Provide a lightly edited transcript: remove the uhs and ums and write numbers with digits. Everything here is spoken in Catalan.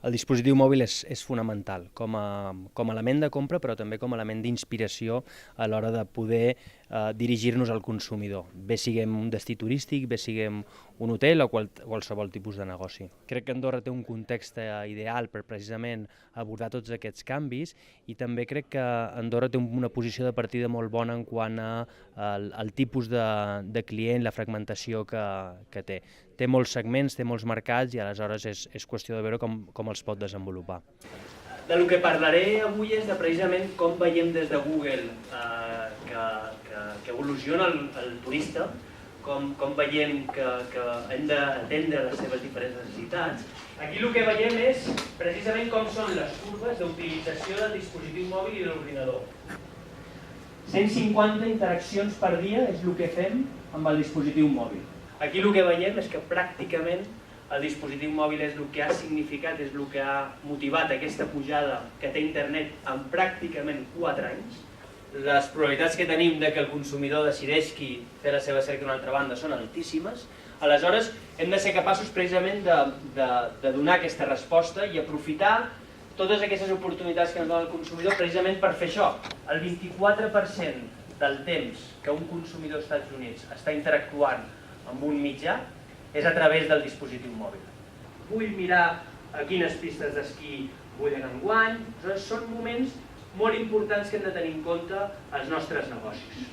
El dispositiu mòbil és fonamental com a element de compra, però també com a element d'inspiració a l'hora de poder dirigir-nos al consumidor, bé siguem un destí turístic, bé siguem un hotel o qualsevol tipus de negoci. Crec que Andorra té un context ideal per precisament abordar tots aquests canvis i també crec que Andorra té una posició de partida molt bona en quant al tipus de client, la fragmentació que té. Té molts segments, té molts mercats i aleshores és qüestió de veure com els pot desenvolupar. Del que parlaré avui és de precisament com veiem des de Google que evoluciona el turista, com veiem que hem d'atendre les seves diferents necessitats. Aquí el que veiem és precisament com són les curves d'utilització del dispositiu mòbil i de l'ordinador. 150 interaccions per dia és el que fem amb el dispositiu mòbil. Aquí el que veiem és que pràcticament el dispositiu mòbil és el que ha significat, és el que ha motivat aquesta pujada que té internet en pràcticament 4 anys. Les probabilitats que tenim de que el consumidor decideixi fer la seva cerca d'una altra banda són altíssimes. Aleshores, hem de ser capaços precisament de donar aquesta resposta i aprofitar totes aquestes oportunitats que ens dona el consumidor precisament per fer això. El 24% del temps que un consumidor als Estats Units està interactuant amb un mitjà és a través del dispositiu mòbil. Vull mirar a quines pistes d'esquí vull anar enguany. Són moments molt importants que hem de tenir en compte als nostres negocis.